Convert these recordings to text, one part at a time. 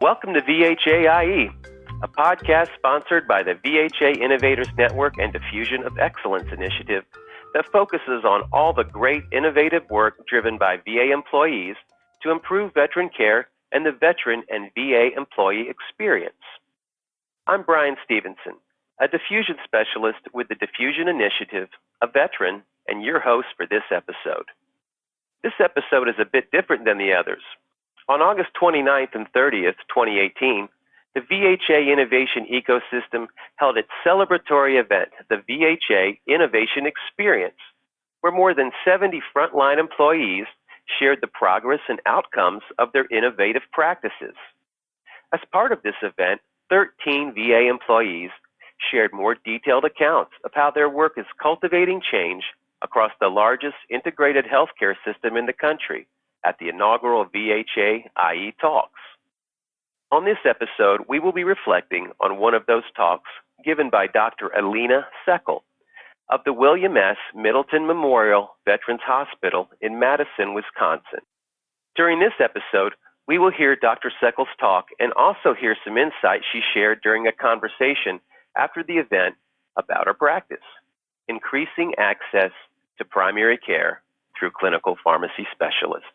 Welcome to VHA a podcast sponsored by the VHA Innovators Network and Diffusion of Excellence Initiative that focuses on all the great innovative work driven by VA employees to improve veteran care and the veteran and VA employee experience. I'm Brian Stevenson, a diffusion specialist with the Diffusion Initiative, a veteran, and your host for this episode. This episode is a bit different than the others. On August 29th and 30th, 2018, the VHA Innovation Ecosystem held its celebratory event, the VHA Innovation Experience, where more than 70 frontline employees shared the progress and outcomes of their innovative practices. As part of this event, 13 VA employees shared more detailed accounts of how their work is cultivating change across the largest integrated healthcare system in the country at the inaugural VHA IE Talks. On this episode, we will be reflecting on one of those talks given by Dr. Alina Seckel of the William S. Middleton Memorial Veterans Hospital in Madison, Wisconsin. During this episode, we will hear Dr. Seckel's talk and also hear some insight she shared during a conversation after the event about her practice, increasing access to primary care through clinical pharmacy specialists.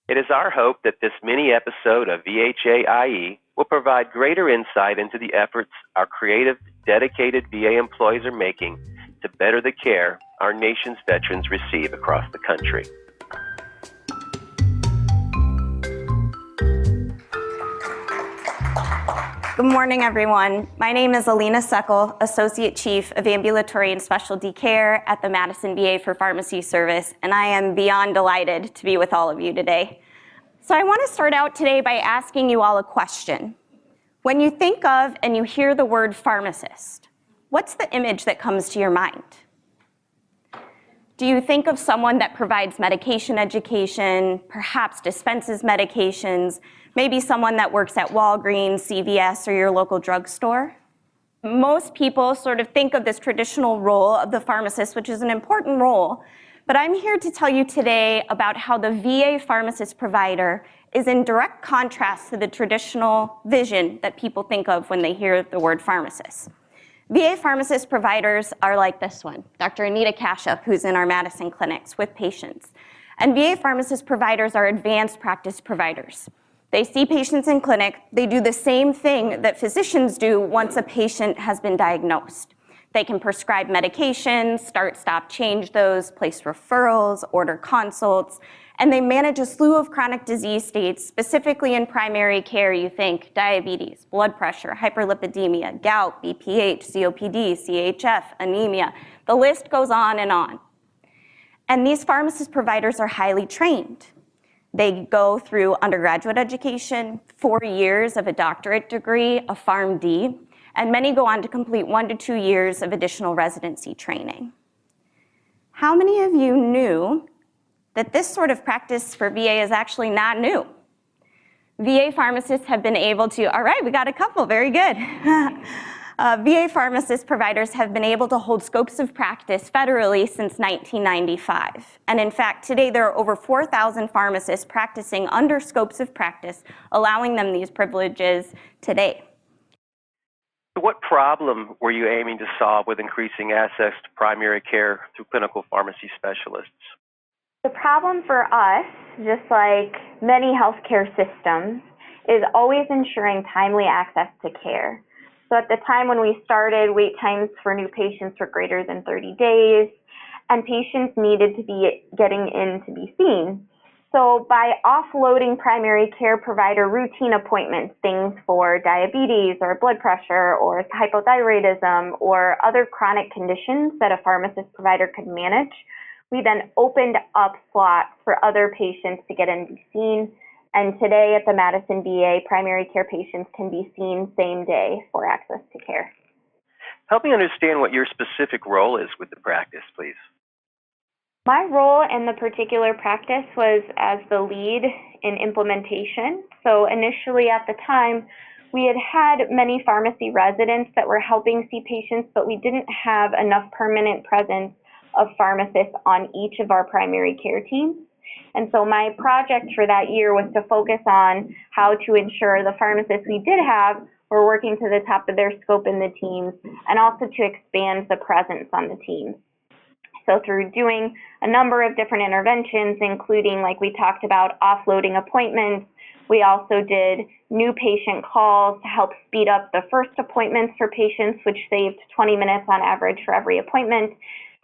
It is our hope that this mini episode of VHA IE will provide greater insight into the efforts our creative, dedicated VA employees are making to better the care our nation's veterans receive across the country. Good morning, everyone. My name is Alina Seckel, Associate Chief of Ambulatory and Specialty Care at the Madison VA for Pharmacy Service, and I am beyond delighted to be with all of you today. So I want to start out today by asking you all a question. When you think of and you hear the word pharmacist, what's the image that comes to your mind? Do you think of someone that provides medication education, perhaps dispenses medications, maybe someone that works at Walgreens, CVS, or your local drugstore? Most people sort of think of this traditional role of the pharmacist, which is an important role, but I'm here to tell you today about how the VA pharmacist provider is in direct contrast to the traditional vision that people think of when they hear the word pharmacist. VA pharmacist providers are like this one, Dr. Anita Kashup, who's in our Madison clinics with patients. And VA pharmacist providers are advanced practice providers. They see patients in clinic. They do the same thing that physicians do once a patient has been diagnosed. They can prescribe medications, start, stop, change those, place referrals, order consults, and they manage a slew of chronic disease states, specifically in primary care. You think diabetes, blood pressure, hyperlipidemia, gout, BPH, COPD, CHF, anemia. The list goes on. And these pharmacist providers are highly trained. They go through undergraduate education, 4 years of a doctorate degree, a PharmD, and many go on to complete 1 to 2 years of additional residency training. How many of you knew that this sort of practice for VA is actually not new? VA pharmacists have been able to, all right, we got a couple, very good. VA pharmacist providers have been able to hold scopes of practice federally since 1995. And in fact, today there are over 4,000 pharmacists practicing under scopes of practice, allowing them these privileges today. What problem were you aiming to solve with increasing access to primary care through clinical pharmacy specialists? The problem for us, just like many healthcare systems, is always ensuring timely access to care. So at the time when we started, wait times for new patients were greater than 30 days, and patients needed to be getting in to be seen. So by offloading primary care provider routine appointments, things for diabetes or blood pressure or hypothyroidism or other chronic conditions that a pharmacist provider could manage, we then opened up slots for other patients to get in and be seen. And today at the Madison VA, primary care patients can be seen same day for access to care. Help me understand what your specific role is with the practice, please. My role in the particular practice was as the lead in implementation. So initially at the time, we had many pharmacy residents that were helping see patients, but we didn't have enough permanent presence of pharmacists on each of our primary care teams. And so my project for that year was to focus on how to ensure the pharmacists we did have were working to the top of their scope in the teams, and also to expand the presence on the teams. So through doing a number of different interventions, including, like we talked about, offloading appointments, we also did new patient calls to help speed up the first appointments for patients, which saved 20 minutes on average for every appointment.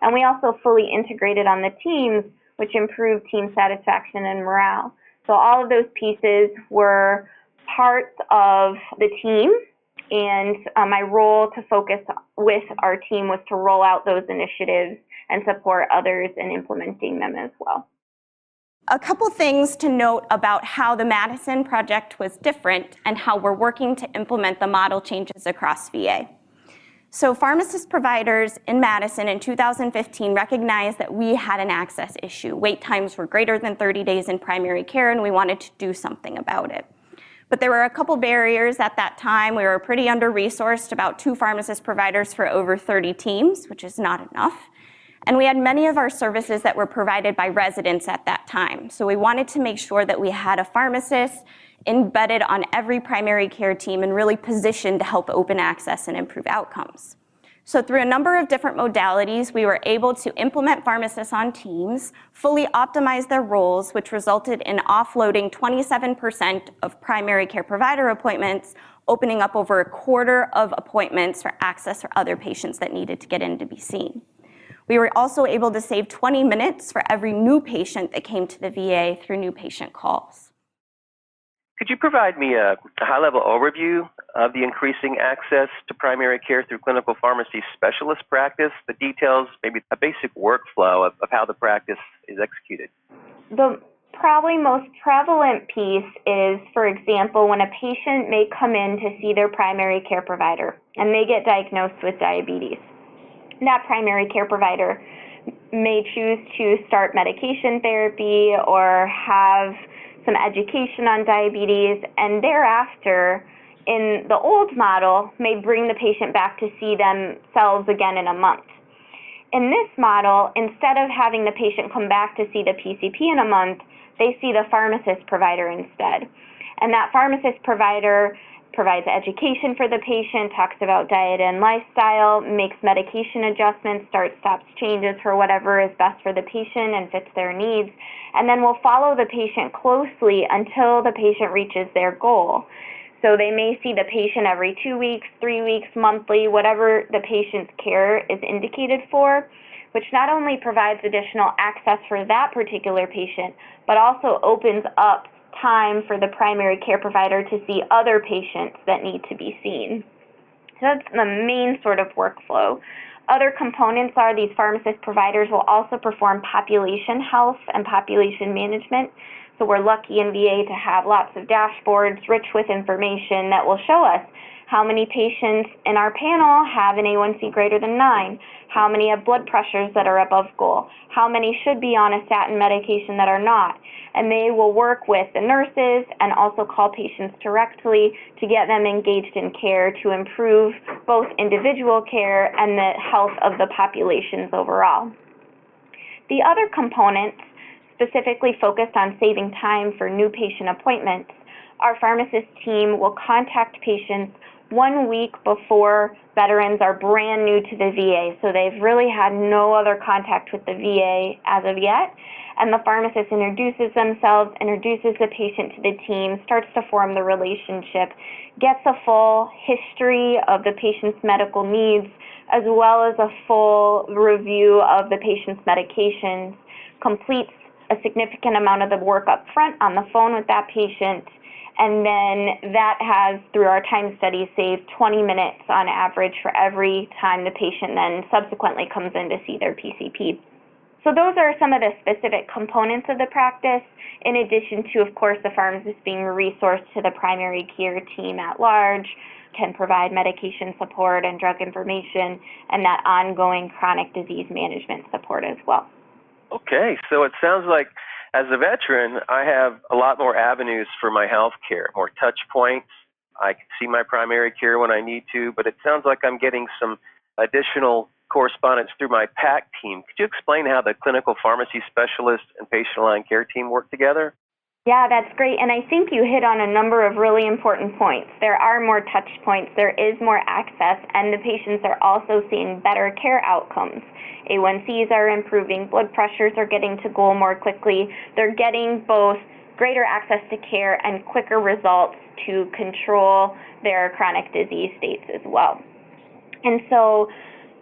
And we also fully integrated on the teams, which improved team satisfaction and morale. So all of those pieces were parts of the team, and my role to focus with our team was to roll out those initiatives and support others in implementing them as well. A couple things to note about how the Madison project was different and how we're working to implement the model changes across VA. So pharmacist providers in Madison in 2015 recognized that we had an access issue. Wait times were greater than 30 days in primary care, and we wanted to do something about it. But there were a couple barriers at that time. We were pretty under-resourced, about 2 pharmacist providers for over 30 teams, which is not enough. And we had many of our services that were provided by residents at that time. So we wanted to make sure that we had a pharmacist embedded on every primary care team and really positioned to help open access and improve outcomes. So through a number of different modalities, we were able to implement pharmacists on teams, fully optimize their roles, which resulted in offloading 27% of primary care provider appointments, opening up over a quarter of appointments for access for other patients that needed to get in to be seen. We were also able to save 20 minutes for every new patient that came to the VA through new patient calls. Could you provide me a high-level overview of the increasing access to primary care through clinical pharmacy specialist practice, the details, maybe a basic workflow of how the practice is executed? The probably most prevalent piece is, for example, when a patient may come in to see their primary care provider and they get diagnosed with diabetes. That primary care provider may choose to start medication therapy or have some education on diabetes, and thereafter, in the old model, may bring the patient back to see themselves again in a month. In this model, instead of having the patient come back to see the PCP in a month, they see the pharmacist provider instead. And that pharmacist provider provides education for the patient, talks about diet and lifestyle, makes medication adjustments, starts, stops, changes for whatever is best for the patient and fits their needs, and then will follow the patient closely until the patient reaches their goal. So they may see the patient every 2 weeks, 3 weeks, monthly, whatever the patient's care is indicated for, which not only provides additional access for that particular patient, but also opens up time for the primary care provider to see other patients that need to be seen. So that's the main sort of workflow. Other components are these pharmacist providers will also perform population health and population management. So we're lucky in VA to have lots of dashboards rich with information that will show us how many patients in our panel have an A1C greater than 9, how many have blood pressures that are above goal, how many should be on a statin medication that are not. And they will work with the nurses and also call patients directly to get them engaged in care to improve both individual care and the health of the populations overall. The other components specifically focused on saving time for new patient appointments, our pharmacist team will contact patients 1 week before veterans are brand new to the VA. So they've really had no other contact with the VA as of yet. And the pharmacist introduces themselves, introduces the patient to the team, starts to form the relationship, gets a full history of the patient's medical needs, as well as a full review of the patient's medications, completes a significant amount of the work up front on the phone with that patient, and then that has, through our time study, saved 20 minutes on average for every time the patient then subsequently comes in to see their PCP. So those are some of the specific components of the practice, in addition to, of course, the pharmacist being resourced to the primary care team at large, can provide medication support and drug information, and that ongoing chronic disease management support as well. Okay, so it sounds like as a veteran, I have a lot more avenues for my health care, more touch points. I can see my primary care when I need to, but it sounds like I'm getting some additional correspondence through my PAC team. Could you explain how the clinical pharmacy specialist and patient-aligned care team work together? Yeah, that's great. And I think you hit on a number of really important points. There are more touch points, there is more access, and the patients are also seeing better care outcomes. A1Cs are improving, blood pressures are getting to goal more quickly. They're getting both greater access to care and quicker results to control their chronic disease states as well. And so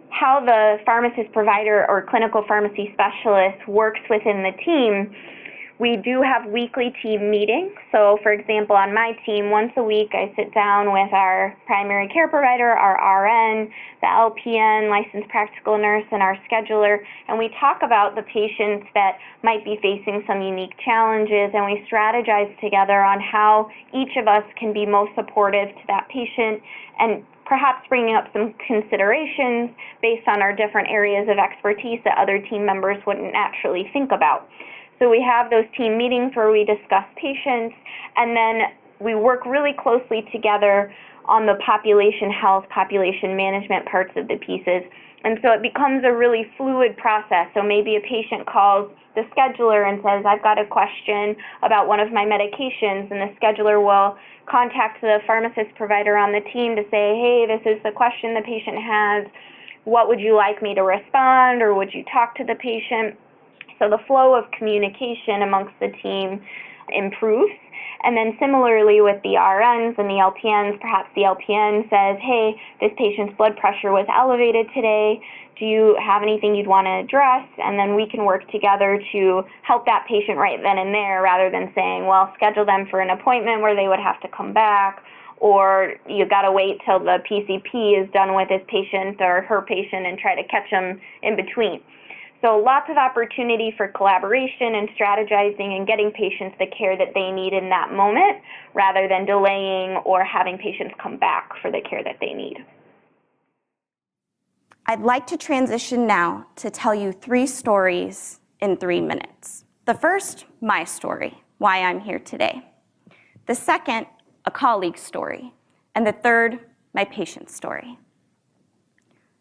how the pharmacist provider or clinical pharmacy specialist works within the team, we do have weekly team meetings. So for example, on my team, once a week I sit down with our primary care provider, our RN, the LPN, licensed practical nurse, and our scheduler, and we talk about the patients that might be facing some unique challenges, and we strategize together on how each of us can be most supportive to that patient, and perhaps bringing up some considerations based on our different areas of expertise that other team members wouldn't naturally think about. So we have those team meetings where we discuss patients, and then we work really closely together on the population health, population management parts of the pieces. And so it becomes a really fluid process. So maybe a patient calls the scheduler and says, I've got a question about one of my medications, and the scheduler will contact the pharmacist provider on the team to say, hey, this is the question the patient has. What would you like me to respond, or would you talk to the patient? So the flow of communication amongst the team improves. And then similarly with the RNs and the LPNs, perhaps the LPN says, hey, this patient's blood pressure was elevated today. Do you have anything you'd want to address? And then we can work together to help that patient right then and there, rather than saying, well, schedule them for an appointment where they would have to come back, or you got to wait till the PCP is done with his patient or her patient and try to catch them in between. So lots of opportunity for collaboration and strategizing and getting patients the care that they need in that moment, rather than delaying or having patients come back for the care that they need. I'd like to transition now to tell you 3 stories in 3 minutes. The first, my story, why I'm here today. The second, a colleague's story. And the third, my patient's story.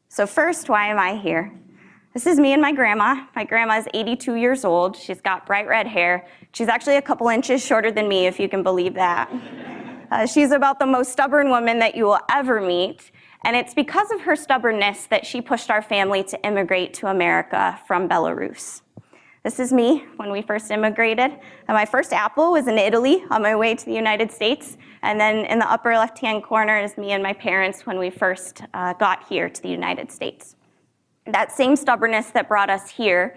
So first, why am I here? This is me and my grandma. My grandma is 82 years old. She's got bright red hair. She's actually a couple inches shorter than me, if you can believe that. She's about the most stubborn woman that you will ever meet. And it's because of her stubbornness that she pushed our family to immigrate to America from Belarus. This is me when we first immigrated. And my first apple was in Italy on my way to the United States. And then in the upper left-hand corner is me and my parents when we first got here to the United States. That same stubbornness that brought us here,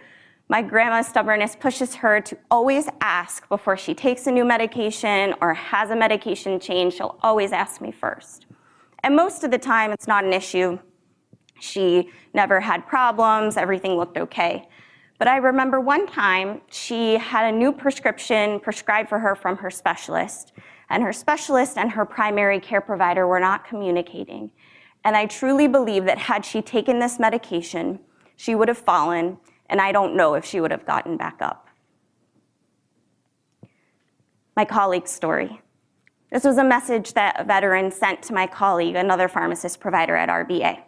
my grandma's stubbornness pushes her to always ask before she takes a new medication or has a medication change. She'll always ask me first. And most of the time, it's not an issue. She never had problems. Everything looked okay. But I remember one time she had a new prescription prescribed for her from her specialist, and her specialist and her primary care provider were not communicating. And I truly believe that had she taken this medication, she would have fallen, and I don't know if she would have gotten back up. My colleague's story. This was a message that a veteran sent to my colleague, another pharmacist provider at RBA.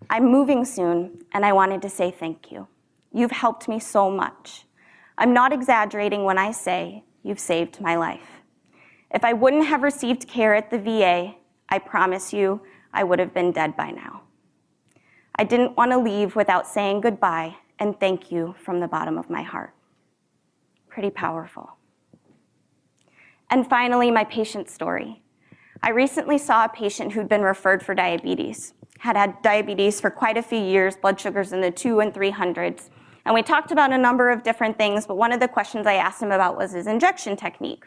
I'm moving soon, and I wanted to say thank you. You've helped me so much. I'm not exaggerating when I say you've saved my life. If I wouldn't have received care at the VA, I promise you, I would have been dead by now. I didn't want to leave without saying goodbye and thank you from the bottom of my heart. Pretty powerful. And finally, my patient story. I recently saw a patient who'd been referred for diabetes, had diabetes for quite a few years, blood sugars in the 200s and 300s. And we talked about a number of different things, but one of the questions I asked him about was his injection technique.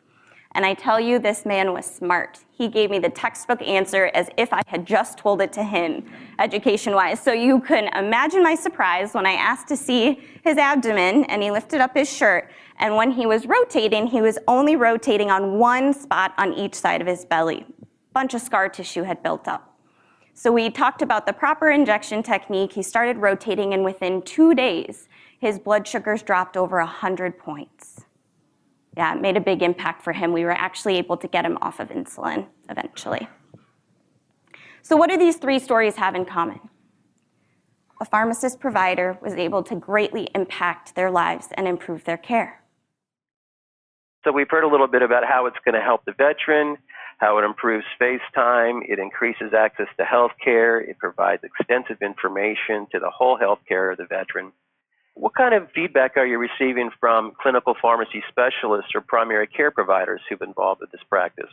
And I tell you, this man was smart. He gave me the textbook answer as if I had just told it to him, education-wise. So you can imagine my surprise when I asked to see his abdomen, and he lifted up his shirt. And when he was rotating, he was only rotating on one spot on each side of his belly. A bunch of scar tissue had built up. So we talked about the proper injection technique. He started rotating, and within 2 days, his blood sugars dropped over 100 points. Yeah, it made a big impact for him. We were actually able to get him off of insulin eventually. So what do these 3 stories have in common? a pharmacist provider was able to greatly impact their lives and improve their care. So we've heard a little bit about how it's going to help the veteran, how it improves face time, it increases access to health care, it provides extensive information to the whole health care of the veteran. What kind of feedback are you receiving from clinical pharmacy specialists or primary care providers who've been involved with this practice?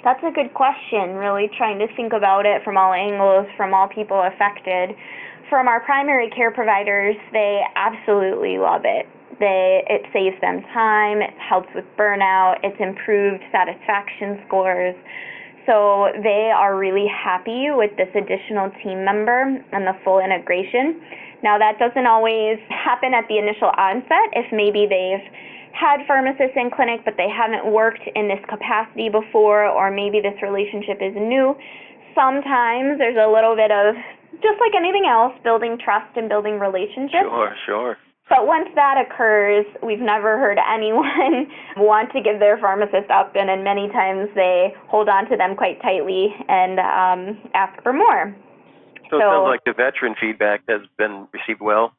That's a good question, really trying to think about it from all angles, from all people affected. From our primary care providers, they absolutely love it. It saves them time, it helps with burnout, it's improved satisfaction scores. So they are really happy with this additional team member and the full integration. Now that doesn't always happen at the initial onset if maybe they've had pharmacists in clinic but they haven't worked in this capacity before, or maybe this relationship is new. Sometimes there's a little bit of, just like anything else, building trust and building relationships. Sure. But once that occurs, we've never heard anyone want to give their pharmacist up, and many times they hold on to them quite tightly and ask for more. So it sounds like the veteran feedback has been received well?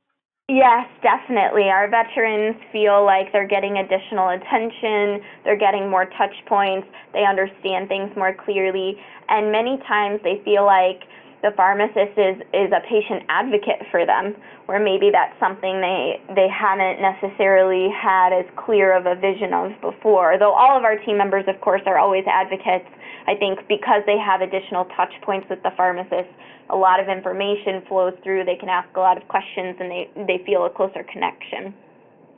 Yes, definitely. Our veterans feel like they're getting additional attention, they're getting more touch points, they understand things more clearly, and many times they feel like the pharmacist is a patient advocate for them, where maybe that's something they hadn't necessarily had as clear of a vision of before. Though all of our team members, of course, are always advocates, I think because they have additional touch points with the pharmacist, a lot of information flows through, they can ask a lot of questions, and they feel a closer connection,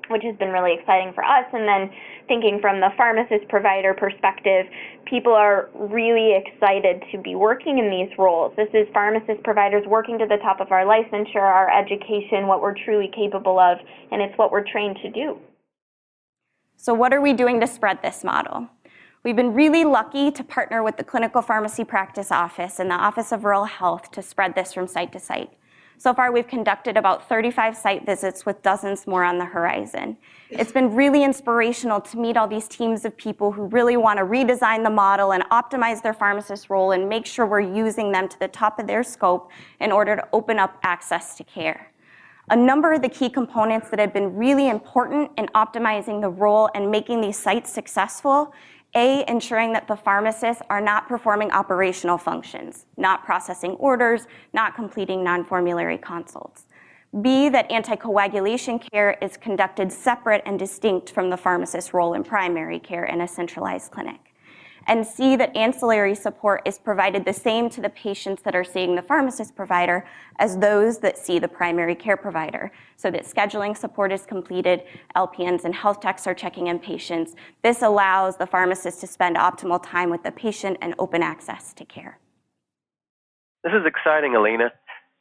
which has been really exciting for us. And then thinking from the pharmacist provider perspective, people are really excited to be working in these roles. This is pharmacist providers working to the top of our licensure, our education, what we're truly capable of, and it's what we're trained to do. So what are we doing to spread this model? We've been really lucky to partner with the Clinical Pharmacy Practice Office and the Office of Rural Health to spread this from site to site. So far, we've conducted about 35 site visits with dozens more on the horizon. It's been really inspirational to meet all these teams of people who really want to redesign the model and optimize their pharmacist role and make sure we're using them to the top of their scope in order to open up access to care. A number of the key components that have been really important in optimizing the role and making these sites successful: A, ensuring that the pharmacists are not performing operational functions, not processing orders, not completing non-formulary consults. B, that anticoagulation care is conducted separate and distinct from the pharmacist's role in primary care in a centralized clinic. And C, that ancillary support is provided the same to the patients that are seeing the pharmacist provider as those that see the primary care provider, so that scheduling support is completed, LPNs and health techs are checking in patients. This allows the pharmacist to spend optimal time with the patient and open access to care. This is exciting, Alina.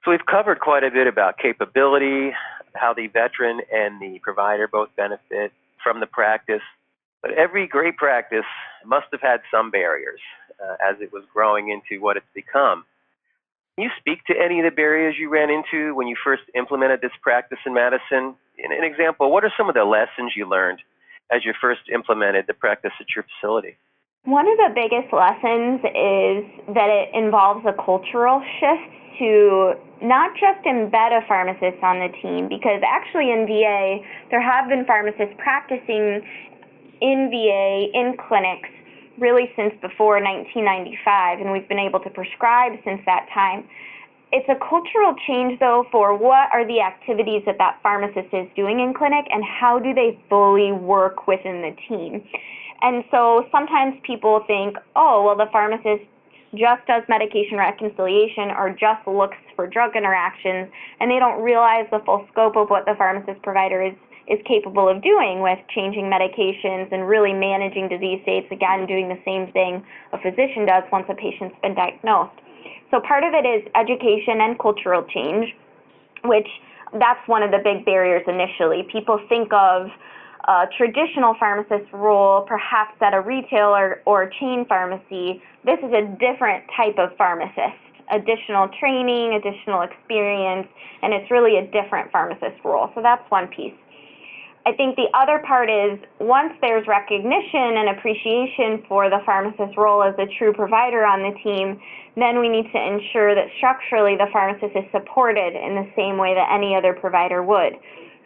So we've covered quite a bit about capability, how the veteran and the provider both benefit from the practice. But every great practice must have had some barriers as it was growing into what it's become. Can you speak to any of the barriers you ran into when you first implemented this practice in Madison? In an example, what are some of the lessons you learned as you first implemented the practice at your facility? One of the biggest lessons is that it involves a cultural shift to not just embed a pharmacist on the team, because actually in VA, there have been pharmacists practicing in VA, in clinics, really since before 1995, and we've been able to prescribe since that time. It's a cultural change, though, for what are the activities that pharmacist is doing in clinic and how do they fully work within the team. And so sometimes people think, oh, well, the pharmacist just does medication reconciliation or just looks for drug interactions, and they don't realize the full scope of what the pharmacist provider is capable of doing with changing medications and really managing disease states, again, doing the same thing a physician does once a patient's been diagnosed. So part of it is education and cultural change, which that's one of the big barriers initially. People think of a traditional pharmacist role perhaps at a retail or chain pharmacy. This is a different type of pharmacist, additional training, additional experience, and it's really a different pharmacist role. So that's one piece. I think the other part is once there's recognition and appreciation for the pharmacist's role as a true provider on the team, then we need to ensure that structurally the pharmacist is supported in the same way that any other provider would.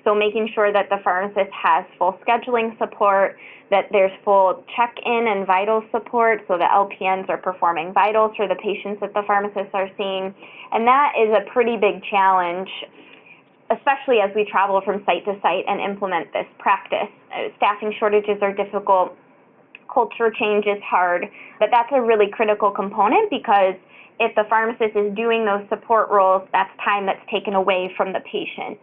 So making sure that the pharmacist has full scheduling support, that there's full check-in and vital support, so the LPNs are performing vitals for the patients that the pharmacists are seeing. And that is a pretty big challenge, especially as we travel from site to site and implement this practice. Staffing shortages are difficult, culture change is hard, but that's a really critical component because if the pharmacist is doing those support roles, that's time that's taken away from the patient.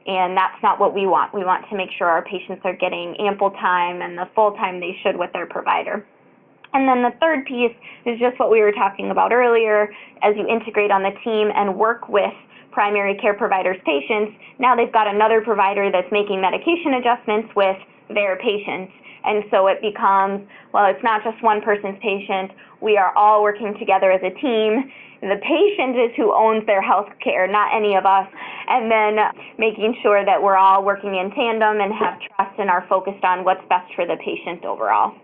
And that's not what we want. We want to make sure our patients are getting ample time and the full time they should with their provider. And then the third piece is just what we were talking about earlier. As you integrate on the team and work with primary care providers' patients, now they've got another provider that's making medication adjustments with their patients. And so it becomes, well, it's not just one person's patient. We are all working together as a team. The patient is who owns their health care, not any of us. And then making sure that we're all working in tandem and have trust and are focused on what's best for the patient overall.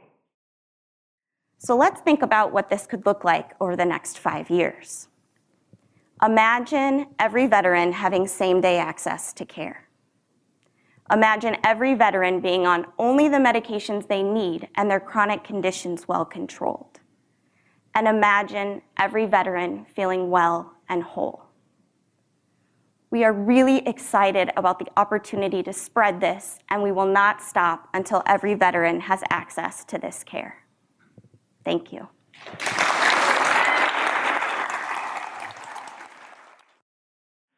So let's think about what this could look like over the next 5 years. Imagine every veteran having same-day access to care. Imagine every veteran being on only the medications they need and their chronic conditions well controlled. And imagine every veteran feeling well and whole. We are really excited about the opportunity to spread this, and we will not stop until every veteran has access to this care. Thank you.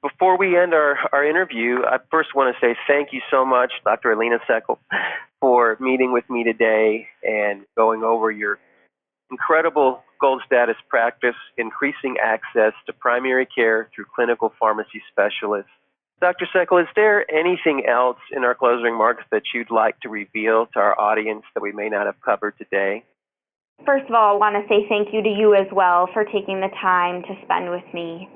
Before we end our interview, I first want to say thank you so much, Dr. Alina Seckel, for meeting with me today and going over your incredible gold status practice, increasing access to primary care through clinical pharmacy specialists. Dr. Seckel, is there anything else in our closing remarks that you'd like to reveal to our audience that we may not have covered today? First of all, I want to say thank you to you as well for taking the time to spend with me.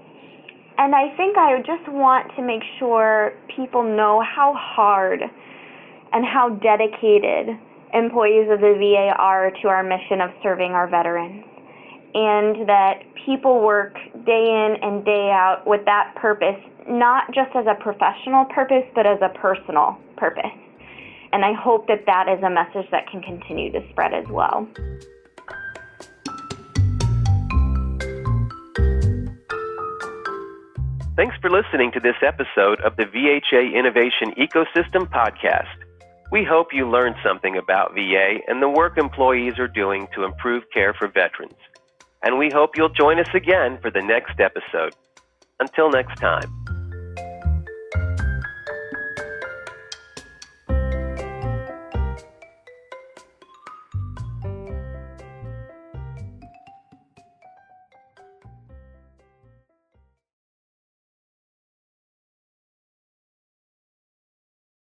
And I think I just want to make sure people know how hard and how dedicated employees of the VA are to our mission of serving our veterans, and that people work day in and day out with that purpose, not just as a professional purpose, but as a personal purpose. And I hope that that is a message that can continue to spread as well. Thanks for listening to this episode of the VHA Innovation Ecosystem Podcast. We hope you learned something about VA and the work employees are doing to improve care for veterans. And we hope you'll join us again for the next episode. Until next time.